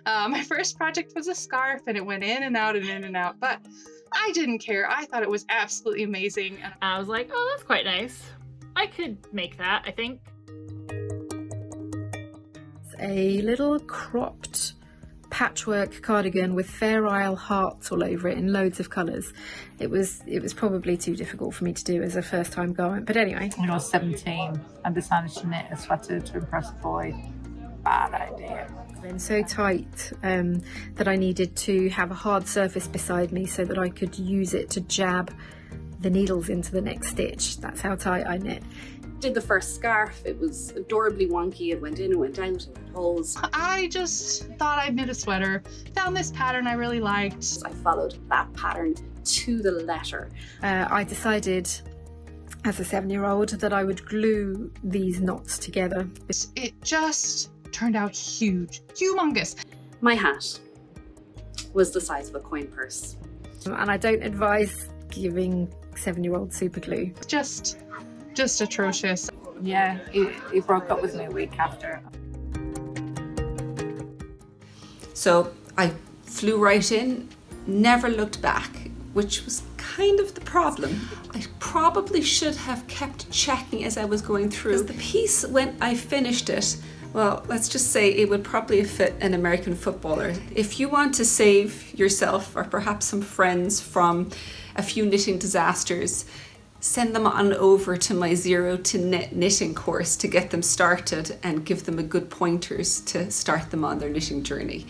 My first project was a scarf, and it went in and out and in and out, but I didn't care. I thought it was absolutely amazing. And I was like, oh, that's quite nice. I could make that, I think. It's a little cropped patchwork cardigan with Fair Isle hearts all over it in loads of colours. It was probably too difficult for me to do as a first time garment, but anyway. When I was 17 and decided to knit a sweater to impress a boy, bad idea. Been so tight that I needed to have a hard surface beside me so that I could use it to jab the needles into the next stitch. That's how tight I knit. Did the first scarf. It was adorably wonky. It went in and went out and had holes. I just thought I'd knit a sweater. Found this pattern I really liked. I followed that pattern to the letter. I decided as a 7-year-old that I would glue these knots together. It just turned out huge, humongous. My hat was the size of a coin purse. And I don't advise giving 7-year-old super glue. Just atrocious. Yeah, he broke up with me a week after. So I flew right in, never looked back, which was kind of the problem. I probably should have kept checking as I was going through. Because the piece, when I finished it, well, let's just say it would probably fit an American footballer. If you want to save yourself or perhaps some friends from a few knitting disasters, send them on over to my Zero to Knit knitting course to get them started and give them a good pointers to start them on their knitting journey.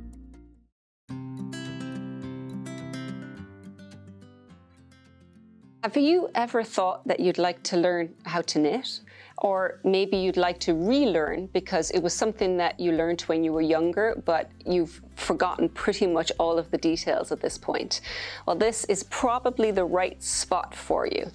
Have you ever thought that you'd like to learn how to knit? Or maybe you'd like to relearn because it was something that you learned when you were younger, but you've forgotten pretty much all of the details at this point. Well, this is probably the right spot for you.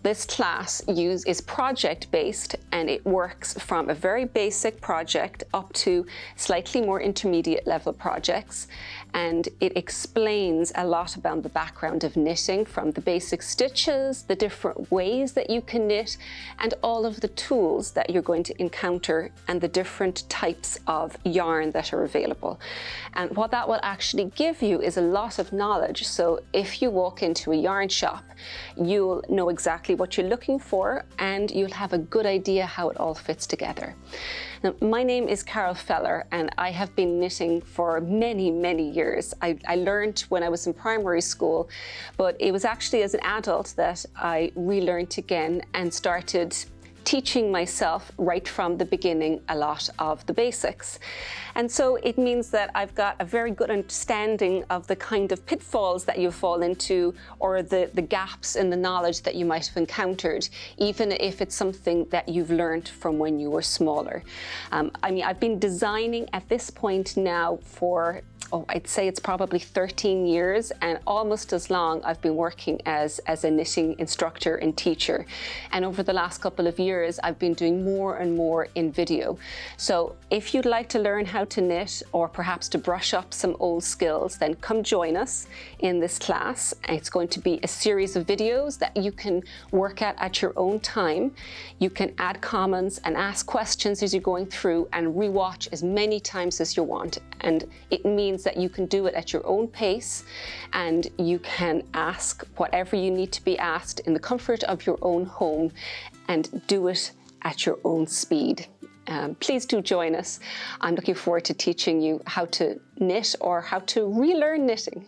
This class is project-based, and it works from a very basic project up to slightly more intermediate level projects. And it explains a lot about the background of knitting, from the basic stitches, the different ways that you can knit, and all of the tools that you're going to encounter and the different types of yarn that are available. And what that will actually give you is a lot of knowledge. So if you walk into a yarn shop, you'll know exactly what you're looking for, and you'll have a good idea how it all fits together. Now, my name is Carol Feller, and I have been knitting for many, many years. I learned when I was in primary school, but it was actually as an adult that I relearned again and started teaching myself right from the beginning a lot of the basics. And so it means that I've got a very good understanding of the kind of pitfalls that you fall into, or the gaps in the knowledge that you might have encountered, even if it's something that you've learned from when you were smaller. I've been designing at this point now for I'd say it's probably 13 years, and almost as long I've been working as a knitting instructor and teacher. And over the last couple of years, I've been doing more and more in video. So if you'd like to learn how to knit, or perhaps to brush up some old skills, then come join us in this class. It's going to be a series of videos that you can work at your own time. You can add comments and ask questions as you're going through, and rewatch as many times as you want. And it means that you can do it at your own pace, and you can ask whatever you need to be asked in the comfort of your own home, and do it at your own speed. Please do join us. I'm looking forward to teaching you how to knit, or how to relearn knitting.